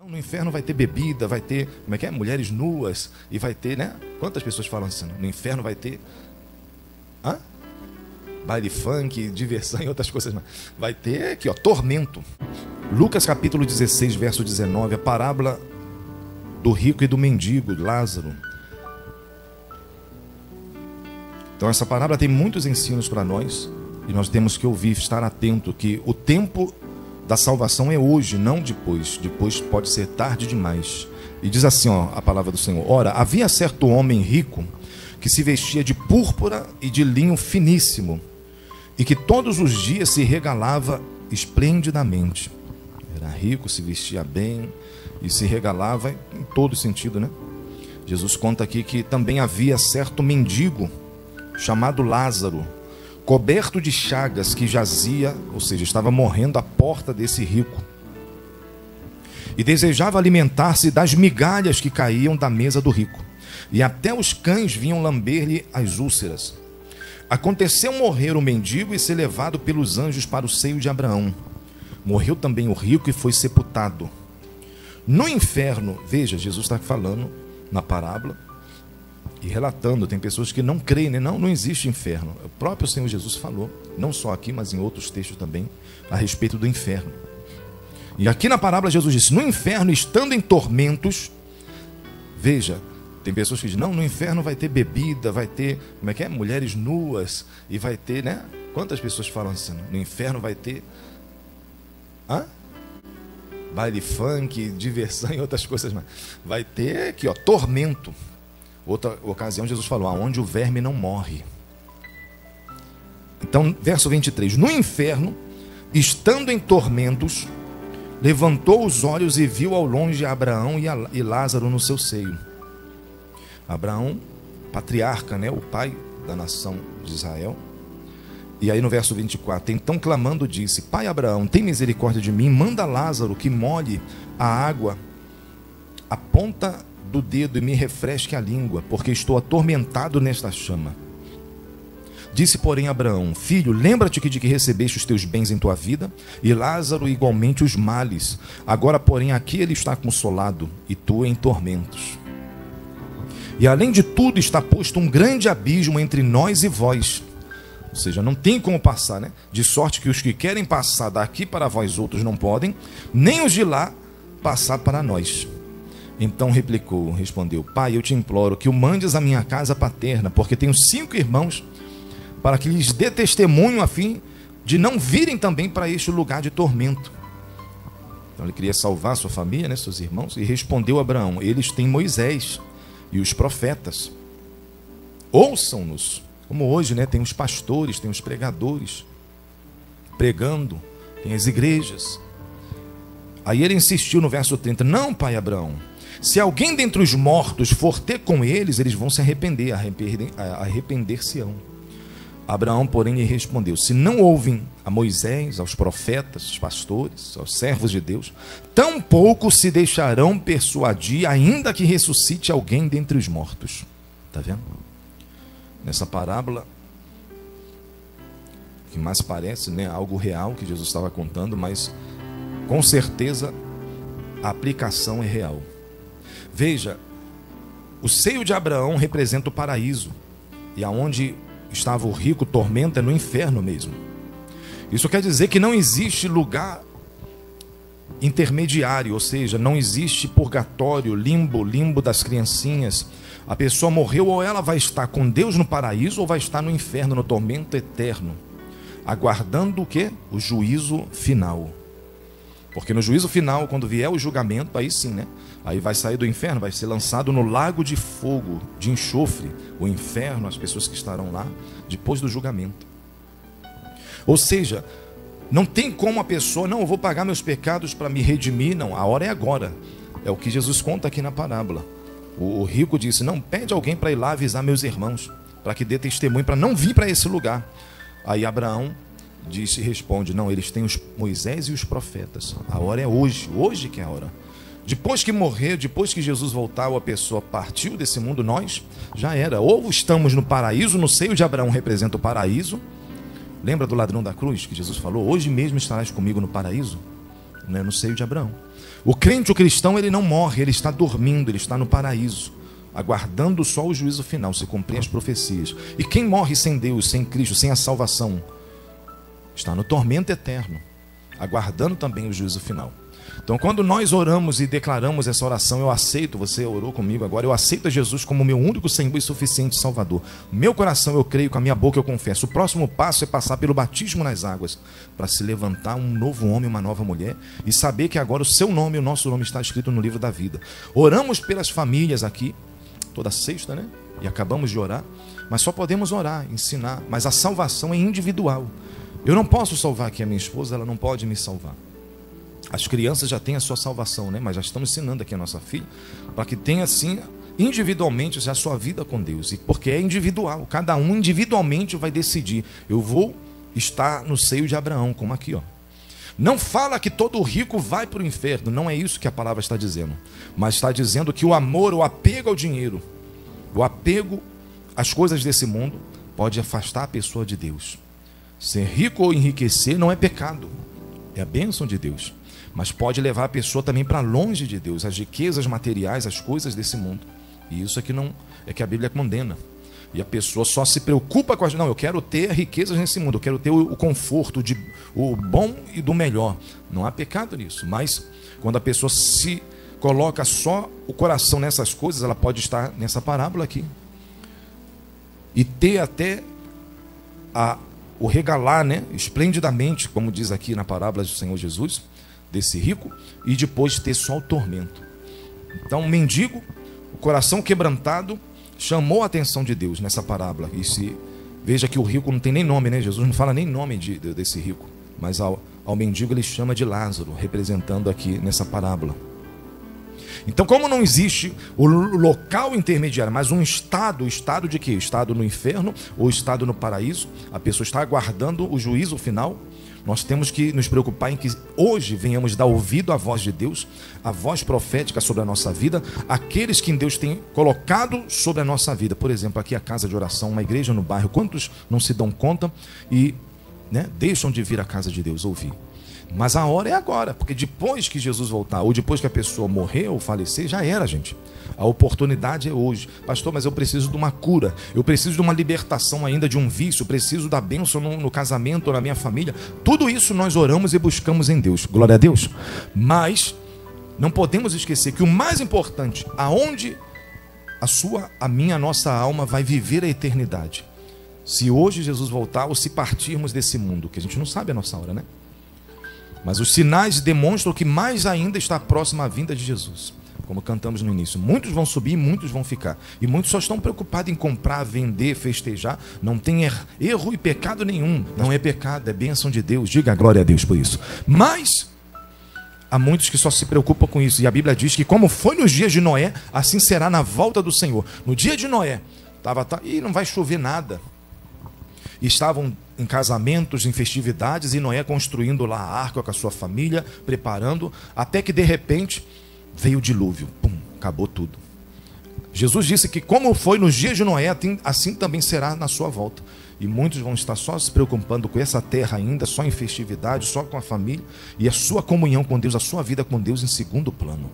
No inferno vai ter bebida, vai ter, como é que é? Mulheres nuas, e vai ter, né? Quantas pessoas falam assim? No inferno vai ter baile funk, diversão e outras coisas mais. Vai ter aqui, ó, tormento. Lucas capítulo 16, verso 19, a parábola do rico e do mendigo, Lázaro. Então essa parábola tem muitos ensinos para nós, e nós temos que ouvir, estar atento, que o tempo da salvação é hoje, não depois. Depois pode ser tarde demais. E diz assim, ó, a palavra do Senhor: ora, havia certo homem rico que se vestia de púrpura e de linho finíssimo, e que todos os dias se regalava esplendidamente. Era rico, se vestia bem e se regalava em todo sentido, né? Jesus conta aqui que também havia certo mendigo chamado Lázaro, coberto de chagas, que jazia, ou seja, estava morrendo à porta desse rico, e desejava alimentar-se das migalhas que caíam da mesa do rico, e até os cães vinham lamber-lhe as úlceras. Aconteceu morrer o mendigo e ser levado pelos anjos para o seio de Abraão. Morreu também o rico e foi sepultado. No inferno, veja, Jesus está falando na parábola e relatando, tem pessoas que não creem, né? Não existe inferno. O próprio Senhor Jesus falou, não só aqui, mas em outros textos também, a respeito do inferno. E aqui na parábola Jesus disse: no inferno, estando em tormentos, veja, tem pessoas que dizem, não, no inferno vai ter bebida, vai ter, como é que é? Mulheres nuas, e vai ter, né? Quantas pessoas falam assim? No inferno vai ter baile funk, diversão e outras coisas mais. Vai ter aqui, ó, tormento. Outra ocasião Jesus falou, aonde o verme não morre. Então, verso 23, no inferno, estando em tormentos, levantou os olhos e viu ao longe Abraão e Lázaro no seu seio. Abraão, patriarca, né, o pai da nação de Israel. E aí no verso 24, então clamando disse: Pai Abraão, tem misericórdia de mim, manda Lázaro que molhe a água a ponta do dedo e me refresque a língua, porque estou atormentado nesta chama. Disse, porém, Abraão: Filho, lembra-te de que recebeste os teus bens em tua vida, e Lázaro igualmente os males. Agora, porém, aqui ele está consolado, e tu em tormentos. E além de tudo está posto um grande abismo entre nós e vós. Ou seja, não tem como passar, né? De sorte que os que querem passar daqui para vós outros não podem, nem os de lá passar para nós. Então respondeu: Pai, eu te imploro que o mandes à minha casa paterna, porque tenho 5 irmãos, para que lhes dê testemunho a fim de não virem também para este lugar de tormento. Então ele queria salvar sua família, né, seus irmãos, e respondeu Abraão: eles têm Moisés e os profetas, ouçam-nos. Como hoje, né, tem os pastores, tem os pregadores pregando, tem as igrejas. Aí ele insistiu no verso 30, não, pai Abraão, se alguém dentre os mortos for ter com eles, eles vão se arrepender-se-ão. Abraão, porém, lhe respondeu: se não ouvem a Moisés, aos profetas, aos pastores, aos servos de Deus, tampouco se deixarão persuadir, ainda que ressuscite alguém dentre os mortos. Está vendo? Nessa parábola, que mais parece, né, algo real que Jesus estava contando, mas com certeza a aplicação é real. Veja, o seio de Abraão representa o paraíso, e aonde estava o rico, tormento, é no inferno mesmo. Isso quer dizer que não existe lugar intermediário, ou seja, não existe purgatório, limbo das criancinhas. A pessoa morreu, ou ela vai estar com Deus no paraíso, ou vai estar no inferno, no tormento eterno, aguardando o quê? O juízo final. Porque no juízo final, quando vier o julgamento, aí sim, né? Aí vai sair do inferno, vai ser lançado no lago de fogo, de enxofre, o inferno, as pessoas que estarão lá, depois do julgamento. Ou seja, não tem como a pessoa, não, eu vou pagar meus pecados para me redimir, não, a hora é agora. É o que Jesus conta aqui na parábola. O rico disse, não, pede alguém para ir lá avisar meus irmãos, para que dê testemunho, para não vir para esse lugar. Aí Abraão disse e responde, não, eles têm os Moisés e os profetas, a hora é hoje, hoje que é a hora. Depois que morrer, depois que Jesus voltar, ou a pessoa partiu desse mundo, nós já era, ou estamos no paraíso, no seio de Abraão representa o paraíso. Lembra do ladrão da cruz que Jesus falou, hoje mesmo estarás comigo no paraíso? né, no seio de Abraão. O crente, o cristão, ele não morre, ele está dormindo, ele está no paraíso, aguardando só o juízo final, se cumprir as profecias. E quem morre sem Deus, sem Cristo, sem a salvação, está no tormento eterno, aguardando também o juízo final. Então, quando nós oramos e declaramos essa oração, eu aceito, você orou comigo agora, eu aceito a Jesus como meu único Senhor e suficiente Salvador. Meu coração eu creio, com a minha boca eu confesso. O próximo passo é passar pelo batismo nas águas, para se levantar um novo homem, uma nova mulher, e saber que agora o seu nome e o nosso nome está escrito no livro da vida. Oramos pelas famílias aqui, toda sexta, né? E acabamos de orar, mas só podemos orar, ensinar, mas a salvação é individual. Eu não posso salvar aqui a minha esposa, ela não pode me salvar. As crianças já têm a sua salvação, né? Mas já estamos ensinando aqui a nossa filha, para que tenha assim, individualmente, já a sua vida com Deus. E porque é individual, cada um individualmente vai decidir. Eu vou estar no seio de Abraão, como aqui, ó. Não fala que todo rico vai para o inferno, não é isso que a palavra está dizendo. Mas está dizendo que o amor, o apego ao dinheiro, o apego às coisas desse mundo, pode afastar a pessoa de Deus. Ser rico ou enriquecer não é pecado, é a bênção de Deus. Mas pode levar a pessoa também para longe de Deus, as riquezas materiais, as coisas desse mundo. E isso é que não é que a Bíblia condena. E a pessoa só se preocupa com as... Não, eu quero ter riquezas nesse mundo, eu quero ter o conforto, o bom e do melhor. Não há pecado nisso, mas quando a pessoa se coloca só o coração nessas coisas, ela pode estar nessa parábola aqui. E ter até o regalar, né, esplendidamente, como diz aqui na parábola do Senhor Jesus, desse rico, e depois ter só o tormento. Então, o mendigo, o coração quebrantado, chamou a atenção de Deus nessa parábola. E veja que o rico não tem nem nome, né? Jesus não fala nem nome desse rico, mas ao mendigo ele chama de Lázaro, representando aqui nessa parábola. Então, como não existe o local intermediário, mas um estado, o estado de quê? Estado no inferno ou estado no paraíso, a pessoa está aguardando o juízo final. Nós temos que nos preocupar em que hoje venhamos dar ouvido à voz de Deus, a voz profética sobre a nossa vida, aqueles que Deus tem colocado sobre a nossa vida. Por exemplo, aqui a casa de oração, uma igreja no bairro, quantos não se dão conta e, né, deixam de vir à casa de Deus ouvir? Mas a hora é agora, porque depois que Jesus voltar, ou depois que a pessoa morrer ou falecer, já era, gente. A oportunidade é hoje. Pastor, mas eu preciso de uma cura, eu preciso de uma libertação ainda de um vício, eu preciso da bênção no casamento ou na minha família. Tudo isso nós oramos e buscamos em Deus. Glória a Deus. Mas não podemos esquecer que o mais importante, aonde a nossa alma vai viver a eternidade. Se hoje Jesus voltar ou se partirmos desse mundo, que a gente não sabe a nossa hora, né? Mas os sinais demonstram que mais ainda está próxima a vinda de Jesus. Como cantamos no início, muitos vão subir e muitos vão ficar. E muitos só estão preocupados em comprar, vender, festejar. Não tem erro e pecado nenhum. Não é pecado, é bênção de Deus. Diga a glória a Deus por isso. Mas há muitos que só se preocupam com isso. E a Bíblia diz que como foi nos dias de Noé, assim será na volta do Senhor. No dia de Noé, e não vai chover nada. E estavam em casamentos, em festividades, e Noé construindo lá a arca com a sua família, preparando, até que de repente veio o dilúvio, pum, acabou tudo. Jesus disse que como foi nos dias de Noé, assim também será na sua volta. E muitos vão estar só se preocupando com essa terra ainda, só em festividade, só com a família, e a sua comunhão com Deus, a sua vida com Deus em segundo plano.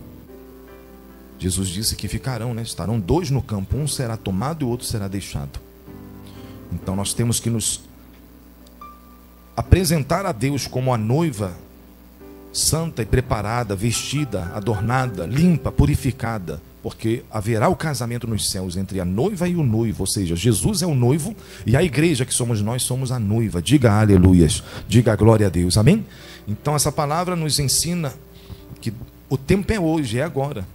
Jesus disse que ficarão, né? Estarão dois no campo, um será tomado e o outro será deixado. Então nós temos que nos apresentar a Deus como a noiva santa e preparada, vestida, adornada, limpa, purificada, porque haverá o casamento nos céus entre a noiva e o noivo, ou seja, Jesus é o noivo e a igreja que somos nós somos a noiva. Diga aleluias, diga glória a Deus, amém? Então essa palavra nos ensina que o tempo é hoje, é agora.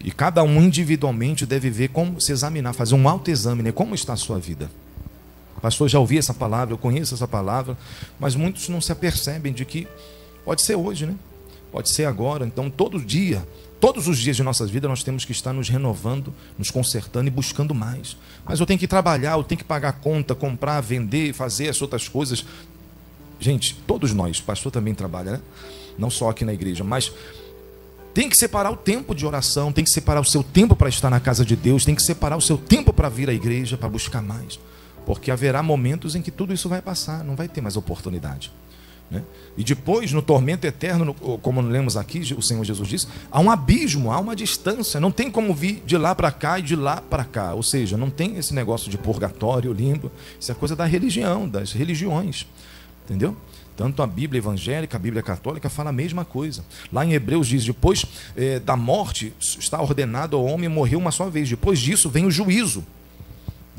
E cada um individualmente deve ver como se examinar, fazer um autoexame, né? Como está a sua vida? Pastor, já ouvi essa palavra, eu conheço essa palavra, mas muitos não se apercebem de que pode ser hoje, né? Pode ser agora. Então todo dia, todos os dias de nossas vidas nós temos que estar nos renovando, nos consertando e buscando mais. Mas eu tenho que trabalhar, eu tenho que pagar conta, comprar, vender, fazer as outras coisas. Gente, todos nós, o pastor também trabalha, né? Não só aqui na igreja, mas tem que separar o tempo de oração, tem que separar o seu tempo para estar na casa de Deus, tem que separar o seu tempo para vir à igreja, para buscar mais. Porque haverá momentos em que tudo isso vai passar, não vai ter mais oportunidade. né? E depois, no tormento eterno, como lemos aqui, o Senhor Jesus disse, há um abismo, há uma distância, não tem como vir de lá para cá e de lá para cá, ou seja, não tem esse negócio de purgatório, limbo, isso é coisa da religião, das religiões, entendeu? Tanto a Bíblia evangélica, a Bíblia católica fala a mesma coisa. Lá em Hebreus diz, depois da morte está ordenado ao homem morrer uma só vez, depois disso vem o juízo.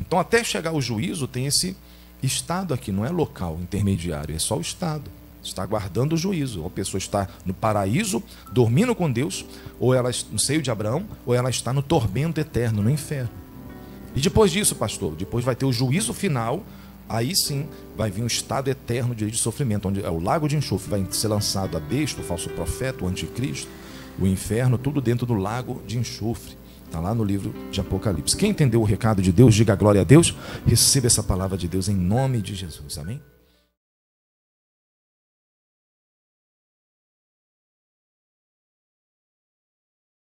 Então até chegar o juízo tem esse estado aqui, não é local intermediário, é só o estado. Está aguardando o juízo. Ou a pessoa está no paraíso, dormindo com Deus, ou ela está no seio de Abraão, ou ela está no tormento eterno, no inferno. E depois disso, pastor, depois vai ter o juízo final, aí sim vai vir um estado eterno de sofrimento, onde é o lago de enxofre, vai ser lançado a besta, o falso profeta, o anticristo, o inferno, tudo dentro do lago de enxofre. Está lá no livro de Apocalipse. Quem entendeu o recado de Deus, diga glória a Deus, receba essa palavra de Deus em nome de Jesus. Amém?